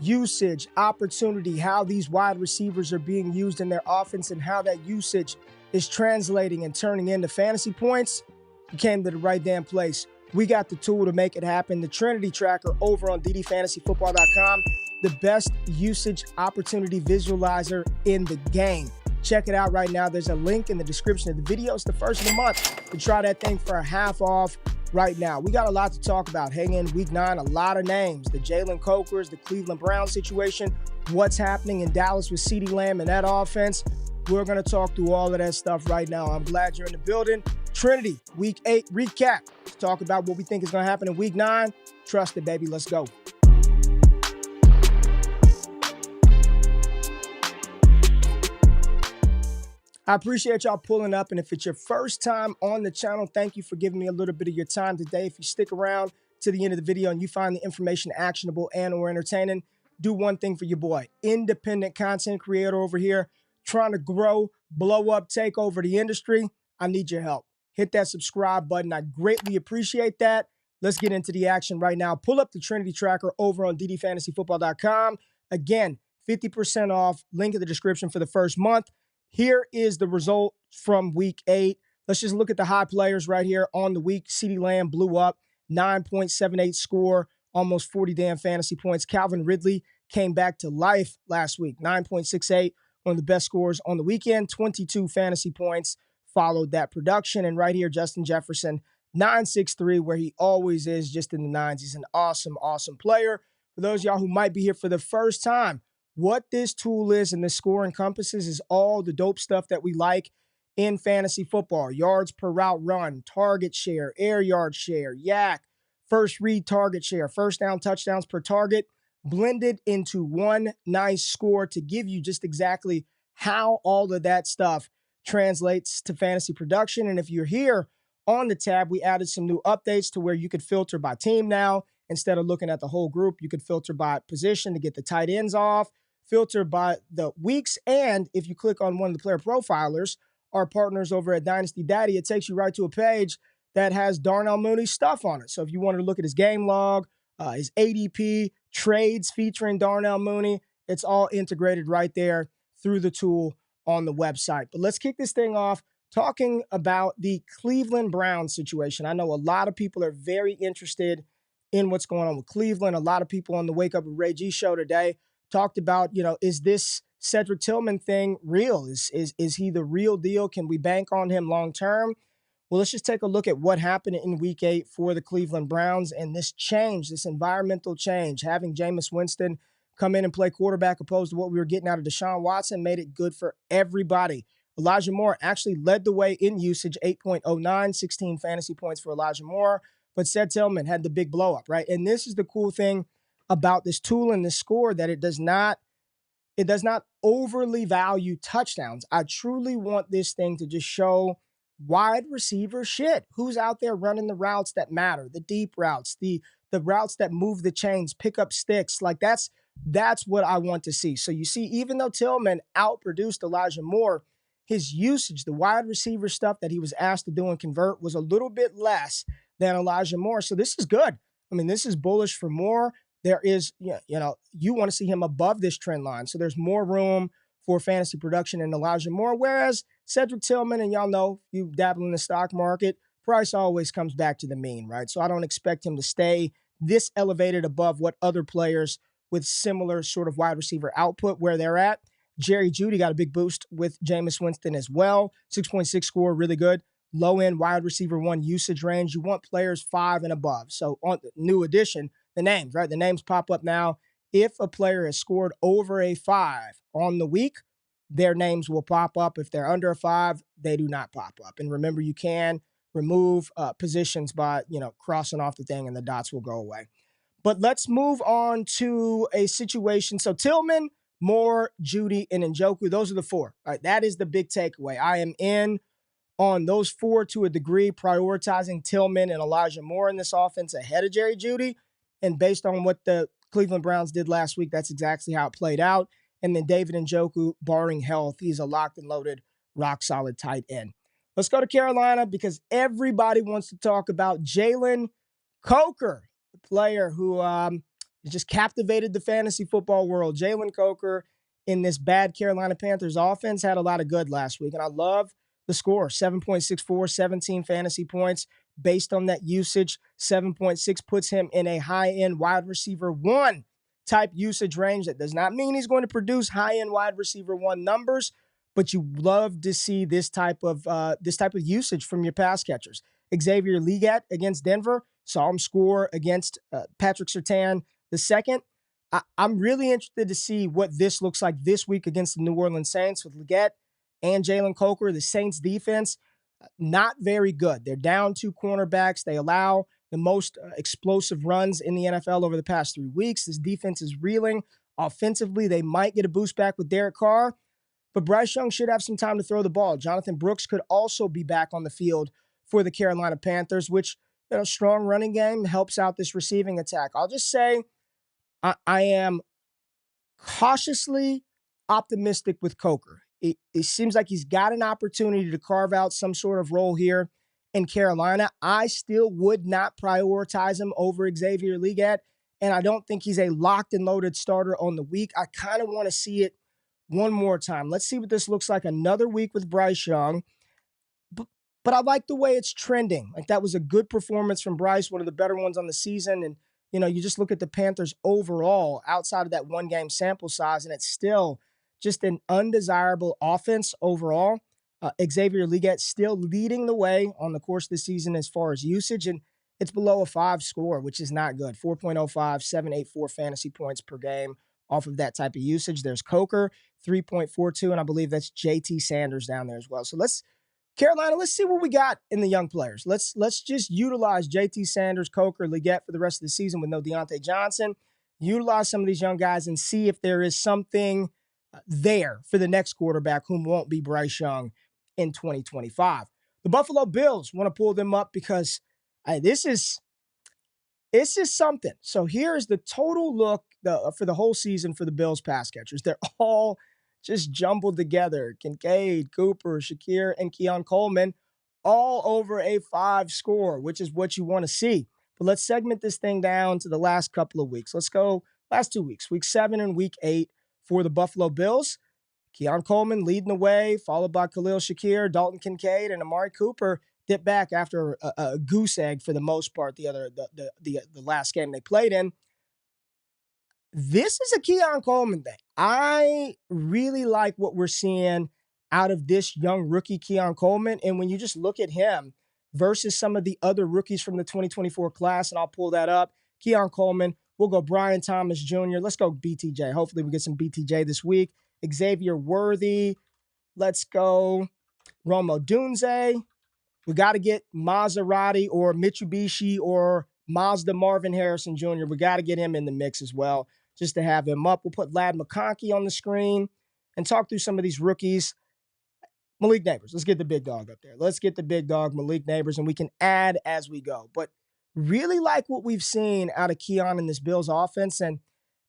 usage, opportunity, how these wide receivers are being used in their offense and how that usage is translating and turning into fantasy points, you came to the right damn place. We got the tool to make it happen. The Trinity Tracker over on ddfantasyfootball.com, the best usage opportunity visualizer in the game. Check it out right now. There's a link in the description of the video. It's the first of the month to try that thing for a half off right now. We got a lot to talk about. Hang in week 9, a lot of names. The Jalen Cokers, the Cleveland Browns situation, what's happening in Dallas with CeeDee Lamb and that offense. We're going to talk through all of that stuff right now. I'm glad you're in the building. Trinity, week 8 recap. Let's talk about what we think is going to happen in week 9. Trust it, baby. Let's go. I appreciate y'all pulling up, and if it's your first time on the channel, thank you for giving me a little bit of your time today. If you stick around to the end of the video and you find the information actionable and or entertaining, do one thing for your boy. Independent content creator over here, trying to grow, blow up, take over the industry. I need your help. Hit that subscribe button. I greatly appreciate that. Let's get into the action right now. Pull up the Trinity Tracker over on ddfantasyfootball.com. Again, 50% off. Link in the description for the first month. Here is the result from week 8. Let's just look at the high players right here on the week. CeeDee Lamb blew up, 9.78 score, almost 40 damn fantasy points. Calvin Ridley came back to life last week, 9.68, one of the best scores on the weekend. 22 fantasy points followed that production. And right here, Justin Jefferson, 9.63, where he always is, just in the 9s. He's an awesome, awesome player. For those of y'all who might be here for the first time, what this tool is and this score encompasses is all the dope stuff that we like in fantasy football. Yards per route run, target share, air yard share, yak, first read target share, first down touchdowns per target, blended into one nice score to give you just exactly how all of that stuff translates to fantasy production. And if you're here on the tab, we added some new updates to where you could filter by team now. Instead of looking at the whole group, you could filter by position to get the tight ends off, filter by the weeks, and if you click on one of the player profilers, our partners over at Dynasty Daddy, it takes you right to a page that has Darnell Mooney's stuff on it. So if you wanted to look at his game log, his ADP, trades featuring Darnell Mooney, it's all integrated right there through the tool on the website. But let's kick this thing off talking about the Cleveland Browns situation. I know a lot of people are very interested in what's going on with Cleveland. A lot of people on the Wake Up with Ray G show today talked about, is this Cedric Tillman thing real? Is he the real deal? Can we bank on him long term? Well, let's just take a look at what happened in week 8 for the Cleveland Browns and this change, this environmental change, having Jameis Winston come in and play quarterback opposed to what we were getting out of Deshaun Watson made it good for everybody. Elijah Moore actually led the way in usage, 8.09, 16 fantasy points for Elijah Moore, but Ced Tillman had the big blow up, right? And this is the cool thing about this tool and this score, that it does not overly value touchdowns. I truly want this thing to just show wide receiver shit. Who's out there running the routes that matter, the deep routes, the routes that move the chains, pick up sticks. Like that's what I want to see. So you see, even though Tillman outproduced Elijah Moore, his usage, the wide receiver stuff that he was asked to do and convert, was a little bit less than Elijah Moore. So this is good. I mean, this is bullish for Moore. There is, you want to see him above this trend line. So there's more room for fantasy production in Elijah Moore. Whereas Cedric Tillman, and y'all know, you dabble in the stock market, price always comes back to the mean, right? So I don't expect him to stay this elevated above what other players with similar sort of wide receiver output where they're at. Jerry Jeudy got a big boost with Jameis Winston as well. 6.6 score, really good. Low-end wide receiver 1 usage range. You want players 5 and above. So on the new addition, the names, right? The names pop up now. If a player has scored over a 5 on the week, their names will pop up. If they're under a 5, they do not pop up. And remember, you can remove positions by, crossing off the thing and the dots will go away. But let's move on to a situation. So Tillman, Moore, Jeudy, and Njoku, those are the 4. All right, that is the big takeaway. I am in on those 4 to a degree, prioritizing Tillman and Elijah Moore in this offense ahead of Jerry Jeudy. And based on what the Cleveland Browns did last week, that's exactly how it played out. And then David Njoku, barring health, he's a locked and loaded, rock-solid tight end. Let's go to Carolina because everybody wants to talk about Jalen Coker, the player who It just captivated the fantasy football world. Jalen Coker in this bad Carolina Panthers offense had a lot of good last week, and I love the score 7.64, 17 fantasy points based on that usage. 7.6 puts him in a high end wide receiver one type usage range. That does not mean he's going to produce high end wide receiver one numbers, but you love to see this type of usage from your pass catchers. Xavier Legat against Denver, saw him score against Patrick Surtain the second. I'm really interested to see what this looks like this week against the New Orleans Saints with Leggett and Jalen Coker. The Saints defense, not very good. They're down 2 cornerbacks. They allow the most explosive runs in the NFL over the past 3 weeks. This defense is reeling. Offensively, they might get a boost back with Derek Carr, but Bryce Young should have some time to throw the ball. Jonathan Brooks could also be back on the field for the Carolina Panthers, which, strong running game helps out this receiving attack. I'll just say I am cautiously optimistic with Coker. It seems like he's got an opportunity to carve out some sort of role here in Carolina. I still would not prioritize him over Xavier Legat, and I don't think he's a locked and loaded starter on the week. I kind of want to see it one more time. Let's see what this looks like another week with Bryce Young. But I like the way it's trending. Like, that was a good performance from Bryce, one of the better ones on the season. And, you just look at the Panthers overall outside of that 1-game sample size, and it's still just an undesirable offense overall. Xavier Legat still leading the way on the course of the season as far as usage, and it's below a 5 score, which is not good. 4.05, 784 fantasy points per game off of that type of usage. There's Coker, 3.42, and I believe that's JT Sanders down there as well. So Carolina, let's see what we got in the young players. Let's just utilize JT Sanders, Coker, Leggett for the rest of the season with no Deontay Johnson. Utilize some of these young guys and see if there is something there for the next quarterback whom won't be Bryce Young in 2025. The Buffalo Bills, want to pull them up because this is something. So here's the total look for the whole season for the Bills pass catchers. They're all just jumbled together. Kincaid, Cooper, Shakir, and Keon Coleman all over a 5 score, which is what you want to see. But let's segment this thing down to the last couple of weeks. Let's go last 2 weeks, week 7 and week 8 for the Buffalo Bills. Keon Coleman leading the way, followed by Khalil Shakir, Dalton Kincaid, and Amari Cooper dipped back after a goose egg for the most part the last game they played in. This is a Keon Coleman thing. I really like what we're seeing out of this young rookie Keon Coleman. And when you just look at him versus some of the other rookies from the 2024 class, and I'll pull that up, Keon Coleman, we'll go Brian Thomas Jr., let's go BTJ. Hopefully we get some BTJ this week. Xavier Worthy, let's go Rome Odunze. We got to get Maserati or Mitsubishi or Mazda Marvin Harrison Jr. We got to get him in the mix as well, just to have him up. We'll put Ladd McConkey on the screen and talk through some of these rookies. Malik Neighbors, let's get the big dog up there. Let's get the big dog, Malik Neighbors, and we can add as we go. But really like what we've seen out of Keon in this Bills offense. And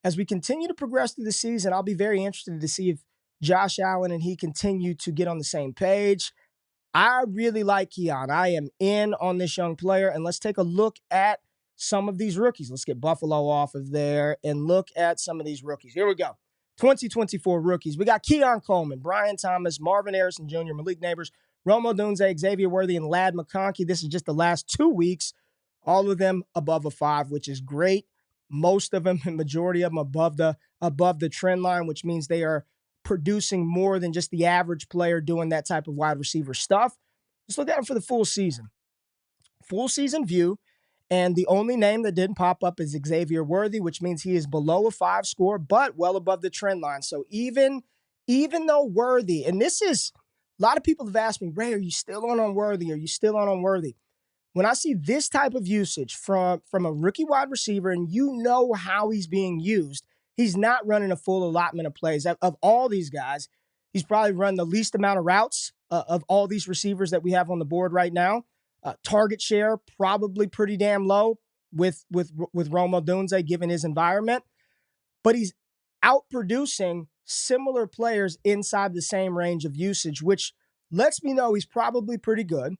as we continue to progress through the season, I'll be very interested to see if Josh Allen and he continue to get on the same page. I really like Keon. I am in on this young player, and let's take a look at some of these rookies. Let's get Buffalo off of there and look at some of these rookies. Here we go. 2024 rookies. We got Keon Coleman, Brian Thomas, Marvin Harrison Jr., Malik Neighbors, Rome Odunze, Xavier Worthy, and Ladd McConkey. This is just the last 2 weeks. All of them above a 5, which is great. Most of them, the majority of them above the trend line, which means they are producing more than just the average player doing that type of wide receiver stuff. Let's look at him for the full season. Full season view, and the only name that didn't pop up is Xavier Worthy, which means he is below a 5 score, but well above the trend line. So even though Worthy, and this is, a lot of people have asked me, Ray, are you still on Worthy? Are you still on Worthy? When I see this type of usage from a rookie wide receiver, and you know how he's being used, he's not running a full allotment of plays. Of all these guys, he's probably run the least amount of routes of all these receivers that we have on the board right now. Target share, probably pretty damn low with Rome Odunze, given his environment. But he's outproducing similar players inside the same range of usage, which lets me know he's probably pretty good.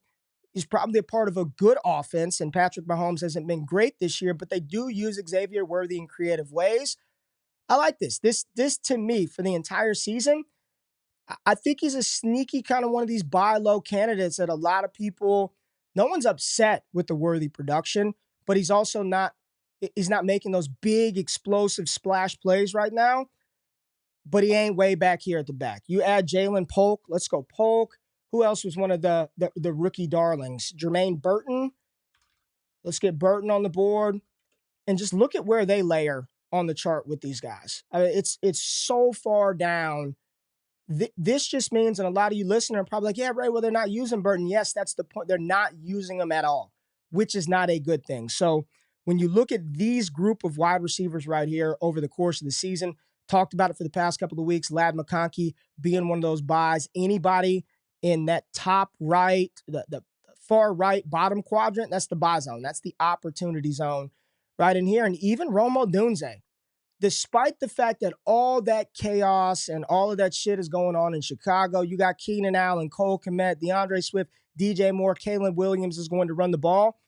He's probably a part of a good offense, and Patrick Mahomes hasn't been great this year, but they do use Xavier Worthy in creative ways. I like this. This to me for the entire season, I think he's a sneaky kind of one of these buy low candidates that a lot of people, no one's upset with the Worthy production, but he's not making those big explosive splash plays right now. But he ain't way back here at the back. You add Jalen Polk, let's go Polk. Who else was one of the rookie darlings? Jermaine Burton. Let's get Burton on the board and just look at where they layer on the chart with these guys. I mean, it's so far down. This just means, and a lot of you listening are probably like, yeah, right, well, they're not using Burton. Yes, that's the point. They're not using him at all, which is not a good thing. So when you look at these group of wide receivers right here over the course of the season, talked about it for the past couple of weeks, Ladd McConkey being one of those buys. Anybody in that top right, the far right bottom quadrant, that's the buy zone. That's the opportunity zone right in here. And even Rome Odunze, despite the fact that all that chaos and all of that shit is going on in Chicago, you got Keenan Allen, Cole Kmet, DeAndre Swift, DJ Moore, Caleb Williams is going to run the ball.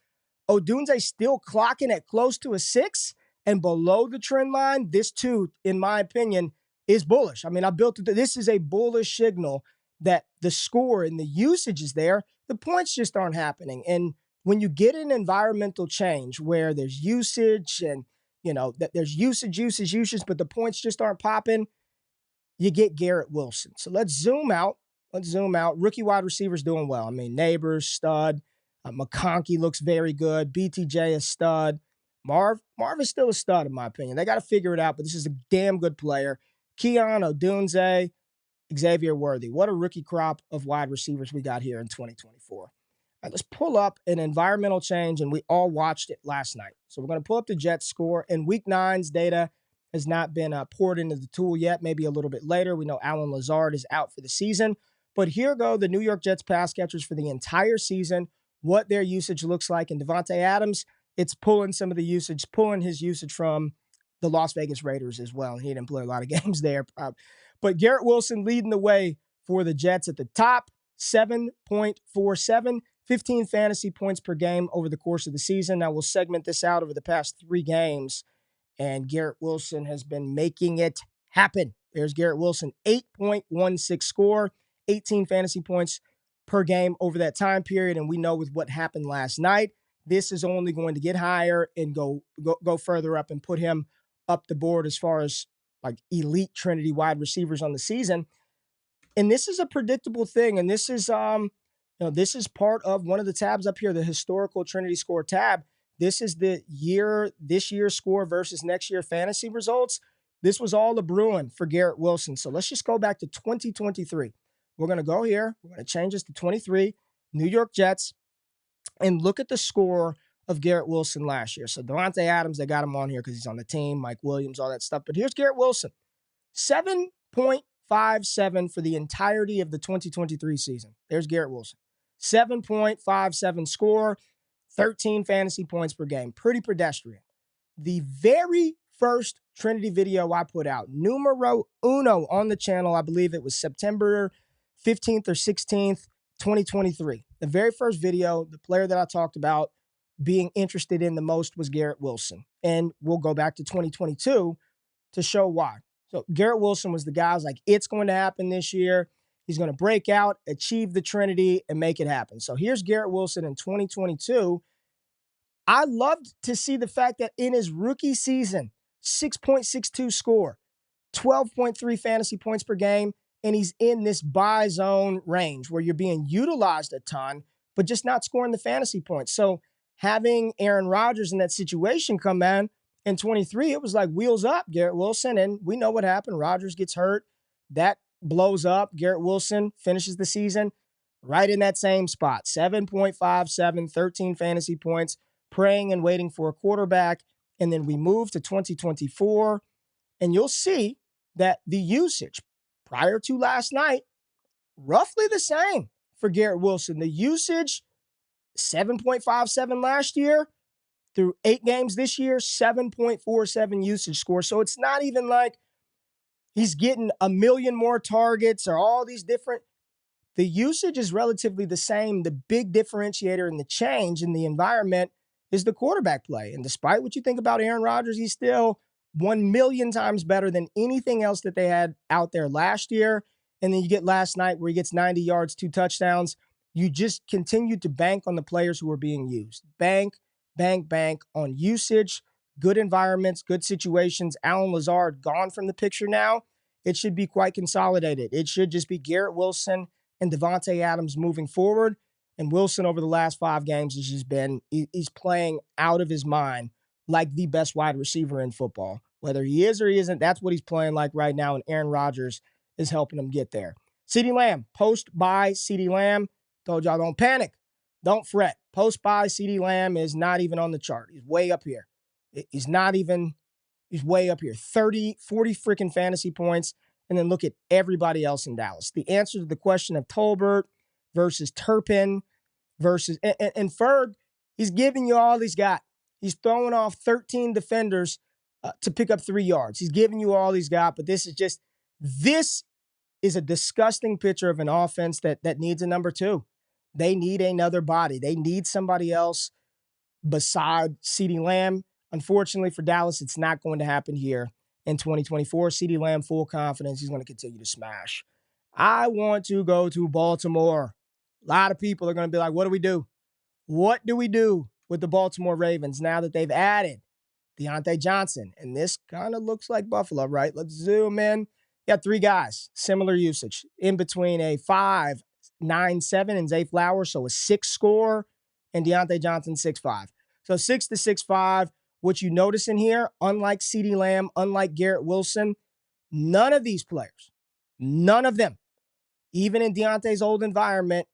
Odunze still clocking at close to a 6 and below the trend line. This too, in my opinion, is bullish. I mean, this is a bullish signal that the score and the usage is there. The points just aren't happening. And when you get an environmental change where there's usage and that there's usage, but the points just aren't popping, you get Garrett Wilson. So let's zoom out. Rookie wide receivers doing well. I mean, Neighbors, stud. McConkey looks very good. BTJ is stud. Marv is still a stud, in my opinion. They got to figure it out, but this is a damn good player. Keon, Odunze, Xavier Worthy. What a rookie crop of wide receivers we got here in 2024. All right, let's pull up an environmental change, and we all watched it last night. So we're going to pull up the Jets score, and Week 9's data has not been poured into the tool yet, maybe a little bit later. We know Allen Lazard is out for the season. But here go the New York Jets pass catchers for the entire season, what their usage looks like. And Devontae Adams, it's pulling his usage from the Las Vegas Raiders as well. He didn't play a lot of games there. But Garrett Wilson leading the way for the Jets at the top, 7.47, 15 fantasy points per game over the course of the season. Now we'll segment this out over the past 3 games, and Garrett Wilson has been making it happen. There's Garrett Wilson, 8.16 score, 18 fantasy points per game over that time period. And we know with what happened last night, this is only going to get higher and go further up and put him up the board as far as like elite Trinity wide receivers on the season. And this is a predictable thing. And this is, this is part of one of the tabs up here, the historical Trinity Score tab. This is this year's score versus next year fantasy results. This was all a brewing for Garrett Wilson. So let's just go back to 2023. We're going to go here. We're going to change this to 23, New York Jets, and look at the score of Garrett Wilson last year. So Devontae Adams, they got him on here because he's on the team, Mike Williams, all that stuff. But here's Garrett Wilson, 7.57 for the entirety of the 2023 season. There's Garrett Wilson, 7.57 score, 13 fantasy points per game. Pretty pedestrian. The very first Trinity video I put out, numero uno on the channel, I believe it was September 15th or 16th, 2023. The very first video, the player that I talked about being interested in the most was Garrett Wilson. And we'll go back to 2022 to show why. So Garrett Wilson was the guy I was like, it's going to happen this year. He's going to break out, achieve the Trinity, and make it happen. So here's Garrett Wilson in 2022. I loved to see the fact that in his rookie season, 6.62 score, 12.3 fantasy points per game, and he's in this buy zone range where you're being utilized a ton, but just not scoring the fantasy points. So having Aaron Rodgers in that situation come in 23, it was like wheels up, Garrett Wilson, and we know what happened. Rodgers gets hurt. That blows up. Garrett Wilson finishes the season right in that same spot, 7.57, 13 fantasy points, praying and waiting for a quarterback. And then we move to 2024, and you'll see that the usage prior to last night, roughly the same for Garrett Wilson. The usage, 7.57 last year, through 8 games this year, 7.47 usage score. So it's not even like he's getting a million more targets or all these different. The usage is relatively the same. The big differentiator and the change in the environment is the quarterback play. And despite what you think about Aaron Rodgers, he's still 1 million times better than anything else that they had out there last year. And then you get last night where he gets 90 yards, 2 touchdowns. You just continue to bank on the players who are being used. Bank, bank, bank on usage, good environments, good situations. Allen Lazard gone from the picture now. It should be quite consolidated. It should just be Garrett Wilson and Devontae Adams moving forward. And Wilson over the last 5 games has just been, he's playing out of his mind like the best wide receiver in football. Whether he is or he isn't, that's what he's playing like right now, and Aaron Rodgers is helping him get there. CeeDee Lamb, post-buy CeeDee Lamb. Told y'all, don't panic. Don't fret. Post-buy CeeDee Lamb is not even on the chart. He's way up here. He's way up here. 40 freaking fantasy points. And then look at everybody else in Dallas. The answer to the question of Tolbert versus Turpin versus, and Ferg, he's giving you all he's got. He's throwing off 13 defenders to pick up 3 yards. He's giving you all he's got, but this is a disgusting picture of an offense that needs a number 2. They need another body. They need somebody else beside CeeDee Lamb. Unfortunately for Dallas, it's not going to happen here in 2024. CeeDee Lamb, full confidence. He's going to continue to smash. I want to go to Baltimore. A lot of people are going to be like, what do we do? What do we do with the Baltimore Ravens now that they've added Deontay Johnson? And this kind of looks like Buffalo, right? Let's zoom in. You got 3 guys, similar usage. In between a 5, 9, 7 and Zay Flowers, so a 6 score, and Deontay Johnson 6'5". So 6 to 6'5". What you notice in here, unlike CeeDee Lamb, unlike Garrett Wilson, none of these players, none of them, even in Deontay's old environment,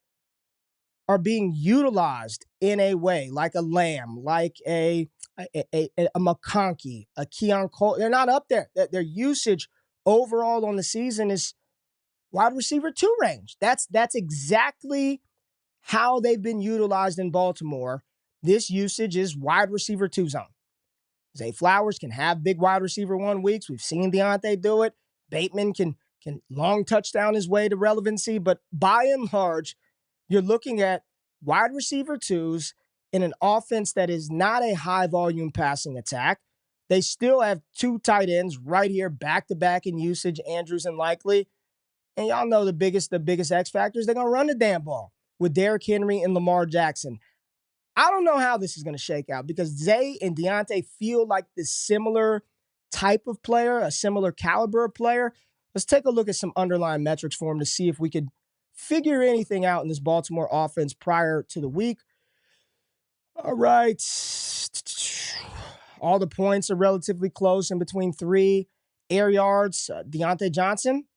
are being utilized in a way like a Lamb, like a McConkey, a Keon Cole. They're not up there. Their usage overall on the season is wide receiver 2 range. That's exactly how they've been utilized in Baltimore. This usage is wide receiver 2 zone. Zay Flowers can have big wide receiver 1 weeks. We've seen Deontay do it. Bateman can long touchdown his way to relevancy. But by and large, you're looking at wide receiver 2s in an offense that is not a high volume passing attack. They still have 2 tight ends right here, back-to-back in usage, Andrews and Likely. And y'all know the biggest X factors, they're going to run the damn ball with Derrick Henry and Lamar Jackson. I don't know how this is going to shake out because Zay and Deontay feel like this similar type of player, a similar caliber of player. Let's take a look at some underlying metrics for him to see if we could figure anything out in this Baltimore offense prior to the week. All right. All the points are relatively close, in between 3 air yards. Deontay Johnson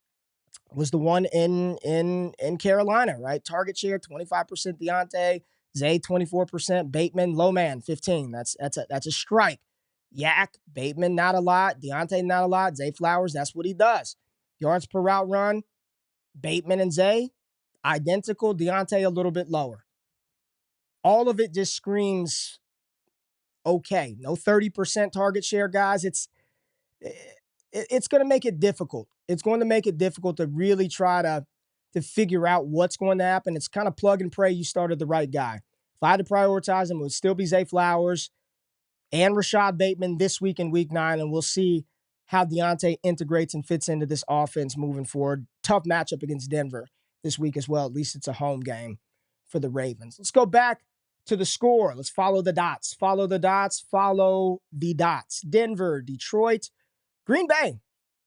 was the one in Carolina, right? Target share, 25% Deontay. Zay, 24%. Bateman, low man, 15. That's a strike. Yak, Bateman, not a lot. Deontay, not a lot. Zay Flowers, that's what he does. Yards per route run, Bateman and Zay, identical. Deontay, a little bit lower. All of it just screams okay. No 30% target share, guys. It's going to make it difficult. It's going to make it difficult to really try to figure out what's going to happen. It's kind of plug and pray you started the right guy. If I had to prioritize him, it would still be Zay Flowers and Rashad Bateman this week in week 9, and we'll see how Deontay integrates and fits into this offense moving forward. Tough matchup against Denver this week as well. At least it's a home game for the Ravens. Let's go back to the score. Let's follow the dots. Follow the dots. Follow the dots. Denver, Detroit, Green Bay.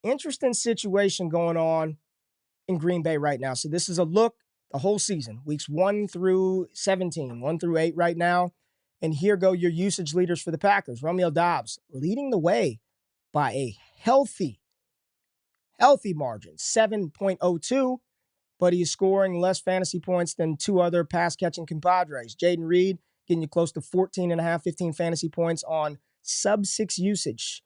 Interesting situation going on in Green Bay right now. So this is a look the whole season, weeks 1 through 17, 1 through 8 right now. And here go your usage leaders for the Packers. Romeo Doubs leading the way by a healthy margin, 7.02, but he is scoring less fantasy points than 2 other pass-catching compadres. Jaden Reed getting you close to 14.5, 15 fantasy points on sub-6 usage.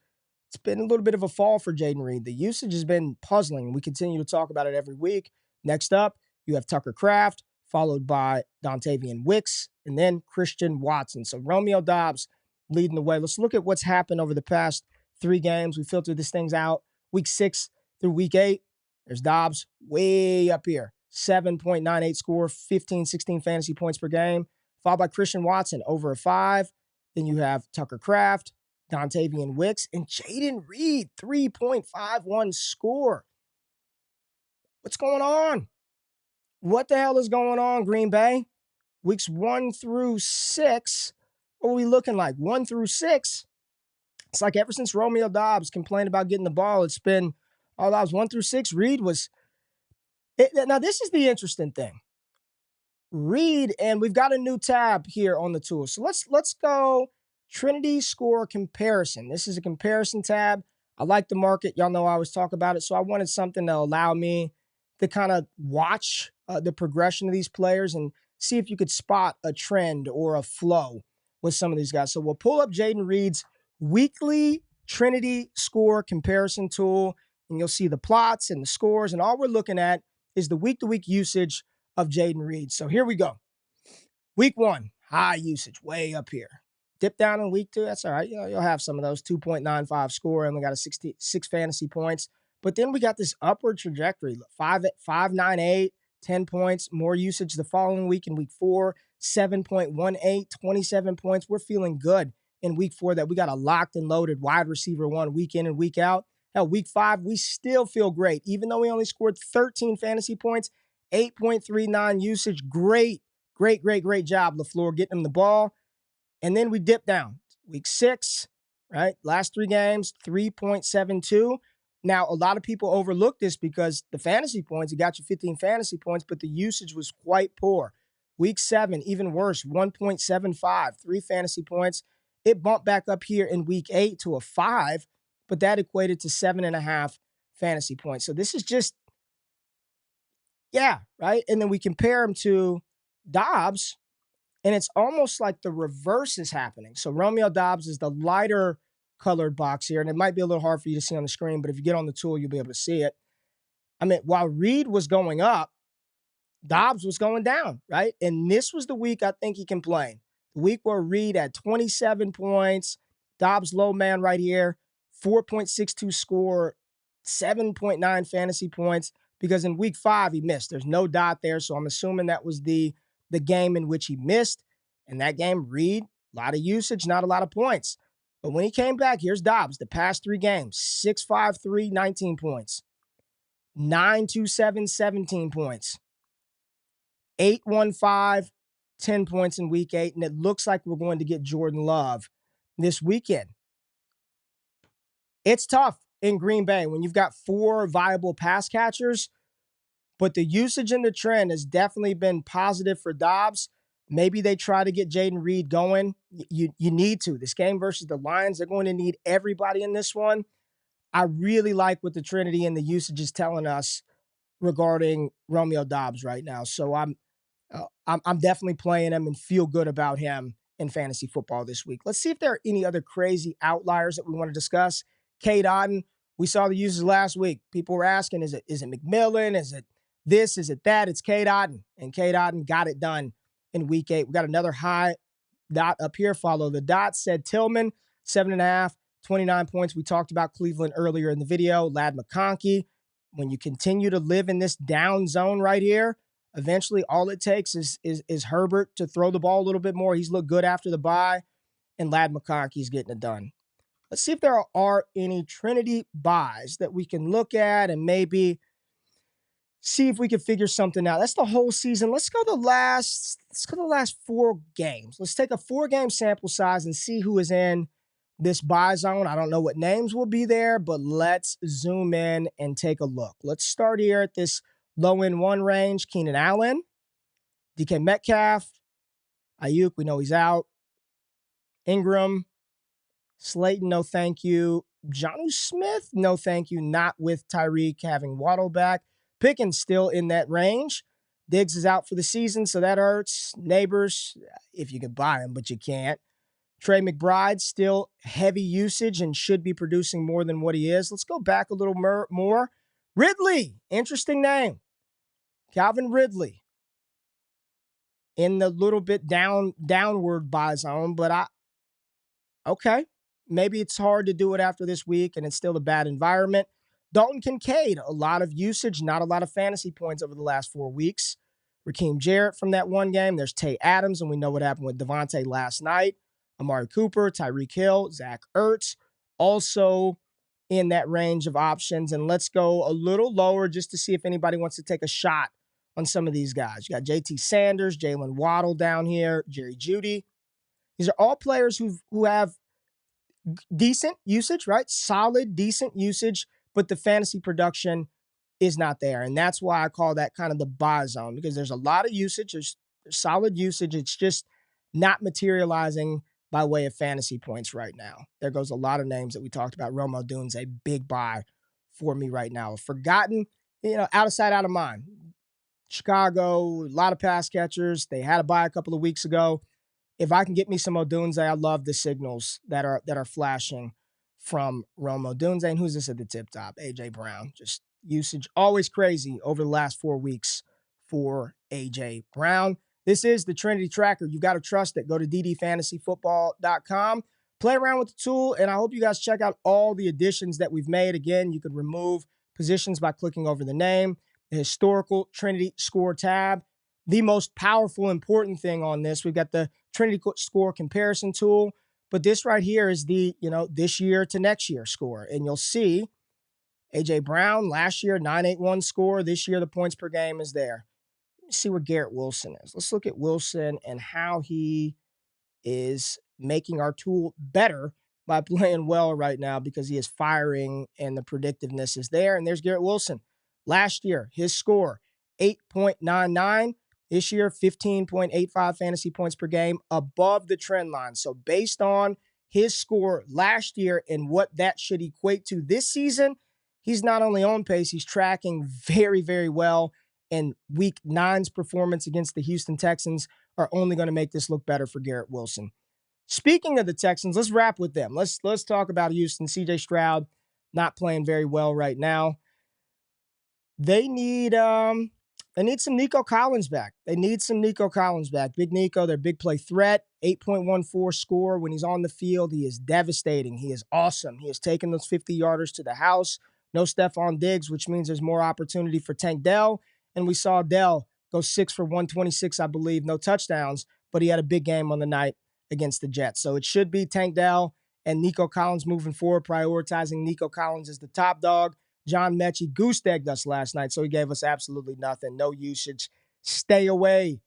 It's been a little bit of a fall for Jaden Reed. The usage has been puzzling. We continue to talk about it every week. Next up, you have Tucker Kraft, followed by Dontavian Wicks, and then Christian Watson. So Romeo Doubs leading the way. Let's look at what's happened over the past 3 games. We filtered these things out. Week 6 through week 8, there's Doubs way up here. 7.98 score, 15, 16 fantasy points per game. Followed by Christian Watson, over a 5. Then you have Tucker Kraft, Dontavian Wicks, and Jaden Reed, 3.51 score. What's going on? What the hell is going on, Green Bay? Weeks 1 through 6, what are we looking like? 1 through 6, it's like ever since Romeo Doubs complained about getting the ball, it's been all Doubs 1 through 6. Reed was now this is the interesting thing. Reed, and we've got a new tab here on the tool. So let's go Trinity Score comparison. This is a comparison tab. I like the market. Y'all know I always talk about it. So I wanted something to allow me to kind of watch the progression of these players and see if you could spot a trend or a flow with some of these guys. So we'll pull up Jaden Reed's weekly Trinity Score comparison tool, and you'll see the plots and the scores. And all we're looking at is the week-to-week usage of Jaden Reed. So here we go. Week 1, high usage, way up here. Dip down in week 2, that's all right. You'll have some of those. 2.95 score, and we got a 66 fantasy points. But then we got this upward trajectory. 5.98, 10 points, more usage the following week in week 4, 7.18, 27 points. We're feeling good in week 4 that we got a locked and loaded wide receiver 1 week in and week out. Hell, week 5, we still feel great. Even though we only scored 13 fantasy points, 8.39 usage. Great job, LaFleur, getting him the ball. And then we dip down. Week 6, right? Last 3 games, 3.72. Now, a lot of people overlook this because the fantasy points, it got you 15 fantasy points, but the usage was quite poor. Week 7, even worse, 1.75, 3 fantasy points. It bumped back up here in week 8 to a 5, but that equated to 7.5 fantasy points. So this is just, yeah, right? And then we compare him to Dobbs, and it's almost like the reverse is happening. So Romeo Dobbs is the lighter colored box here, and it might be a little hard for you to see on the screen, but if you get on the tool, you'll be able to see it. I mean, while Reed was going up, Dobbs was going down, right? And this was the week I think he complained. The week where Reed had 27 points, Dobbs low man right here, 4.62 score, 7.9 fantasy points, because in week 5 he missed. There's no dot there, so I'm assuming that was the game in which he missed. And that game, Reed, a lot of usage, not a lot of points. But when he came back, here's Dobbs, the past 3 games, 6.53, 19 points, 9.27, 17 points, 8.15, 10 points in week 8, and it looks like we're going to get Jordan Love this weekend. It's tough in Green Bay when you've got 4 viable pass catchers, but the usage and the trend has definitely been positive for Dobbs. Maybe they try to get Jaden Reed going. You need to. This game versus the Lions, they're going to need everybody in this one. I really like what the Trinity and the usage is telling us regarding Romeo Dobbs right now. So I'm definitely playing him and feel good about him in fantasy football this week. Let's see if there are any other crazy outliers that we want to discuss. Cade Otton, we saw the uses last week. People were asking, is it McMillan? Is it this? Is it that? It's Cade Otton. And Cade Otton got it done in week 8. We got another high dot up here. Follow the dot. Said Tillman, 7.5, 29 points. We talked about Cleveland earlier in the video. Ladd McConkey. When you continue to live in this down zone right here, eventually all it takes is Herbert to throw the ball a little bit more. He's looked good after the bye, and Ladd McConkey's getting it done. Let's see if there are any Trinity buys that we can look at and maybe see if we can figure something out. That's the whole season. Let's go the last 4 games. Let's take a 4-game sample size and see who is in this buy zone. I don't know what names will be there, but let's zoom in and take a look. Let's start here at this low end 1 range. Keenan Allen, DK Metcalf, Ayuk, we know he's out. Ingram, Slayton, no thank you. Jonnu Smith, no thank you. Not with Tyreek having Waddle back. Pickens still in that range. Diggs is out for the season, so that hurts. Neighbors, if you could buy him, but you can't. Trey McBride, still heavy usage and should be producing more than what he is. Let's go back a little more. Ridley, interesting name. Calvin Ridley in the little bit downward buy zone, but okay. Maybe it's hard to do it after this week and it's still a bad environment. Dalton Kincaid, a lot of usage, not a lot of fantasy points over the last 4 weeks. Raheem Jarrett from that one game. There's Tay Adams, and we know what happened with Devontae last night. Amari Cooper, Tyreek Hill, Zach Ertz, also in that range of options. And let's go a little lower just to see if anybody wants to take a shot on some of these guys. You got JT Sanders, Jalen Waddle down here, Jerry Jeudy. These are all players who have decent usage, right? Solid, decent usage, but the fantasy production is not there. And that's why I call that kind of the buy zone, because there's a lot of usage, there's solid usage. It's just not materializing by way of fantasy points right now. There goes a lot of names that we talked about. Rome Odunze, a big buy for me right now. Forgotten, out of sight, out of mind. Chicago, a lot of pass catchers. They had a buy a couple of weeks ago. If I can get me some Odunze, I love the signals that are flashing from Rome Odunze. And who's this at the tip top? A.J. Brown. Just usage always crazy over the last 4 weeks for A.J. Brown. This is the Trinity Tracker. You've got to trust it. Go to ddfantasyfootball.com. Play around with the tool, and I hope you guys check out all the additions that we've made. Again, you could remove positions by clicking over the name. The historical Trinity Score tab. The most powerful, important thing on this, we've got the Trinity Score comparison tool, but this right here is the, this year to next year score. And you'll see A.J. Brown last year, 981 score. This year, the points per game is there. Let's see where Garrett Wilson is. Let's look at Wilson and how he is making our tool better by playing well right now, because he is firing and the predictiveness is there. And there's Garrett Wilson. Last year, his score, 8.99. This year, 15.85 fantasy points per game, above the trend line. So based on his score last year and what that should equate to this season, he's not only on pace, he's tracking very, very well. And week 9's performance against the Houston Texans are only going to make this look better for Garrett Wilson. Speaking of the Texans, let's wrap with them. Let's talk about Houston. C.J. Stroud not playing very well right now. They need some Nico Collins back. Big Nico, their big play threat, 8.14 score. When he's on the field, he is devastating. He is awesome. He has taken those 50-yarders to the house. No Stephon Diggs, which means there's more opportunity for Tank Dell. And we saw Dell go 6 for 126, I believe, no touchdowns, but he had a big game on the night against the Jets. So it should be Tank Dell and Nico Collins moving forward, prioritizing Nico Collins as the top dog. John Mechie goose-egged us last night, so he gave us absolutely nothing. No usage. Stay away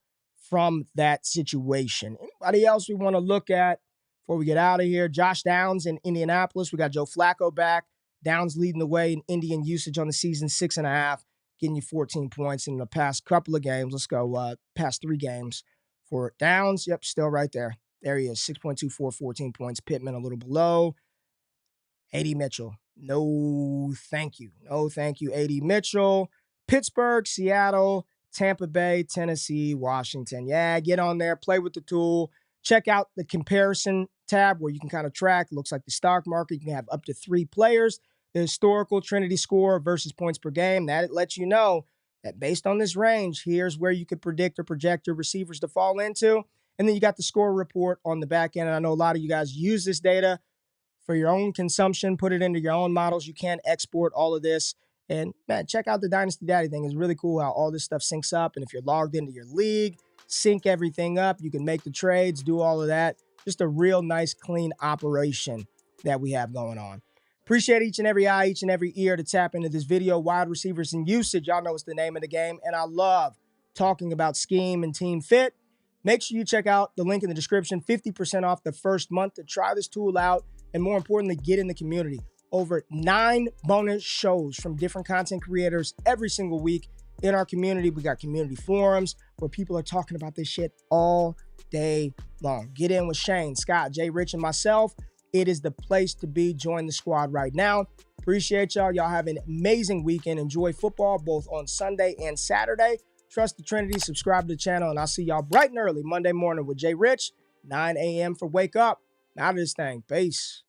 from that situation. Anybody else we want to look at before we get out of here? Josh Downs in Indianapolis. We got Joe Flacco back. Downs leading the way in Indian usage on the season, 6.5, getting you 14 points in the past couple of games. Let's go past 3 games for Downs. Yep, still right there. There he is, 6.24, 14 points. Pittman a little below. A.D. Mitchell. No, thank you. No, thank you, A.D. Mitchell. Pittsburgh, Seattle, Tampa Bay, Tennessee, Washington. Yeah, get on there, play with the tool. Check out the comparison tab where you can kind of track. Looks like the stock market. You can have up to 3 players. The historical Trinity Score versus points per game. That lets you know that based on this range, here's where you could predict or project your receivers to fall into. And then you got the score report on the back end. And I know a lot of you guys use this data for your own consumption, put it into your own models. You can export all of this. And, man, check out the Dynasty Daddy thing. It's really cool how all this stuff syncs up. And if you're logged into your league, sync everything up. You can make the trades, do all of that. Just a real nice, clean operation that we have going on. Appreciate each and every eye, each and every ear to tap into this video. Wide receivers and usage. Y'all know it's the name of the game. And I love talking about scheme and team fit. Make sure you check out the link in the description. 50% off the first month to try this tool out. And more importantly, get in the community. Over 9 bonus shows from different content creators every single week in our community. We got community forums where people are talking about this shit all day long. Get in with Shane, Scott, Jay Rich, and myself. It is the place to be. Join the squad right now. Appreciate y'all. Y'all have an amazing weekend. Enjoy football both on Sunday and Saturday. Trust the Trinity. Subscribe to the channel. And I'll see y'all bright and early Monday morning with Jay Rich, 9 a.m. for Wake Up. Out of this thing. Peace.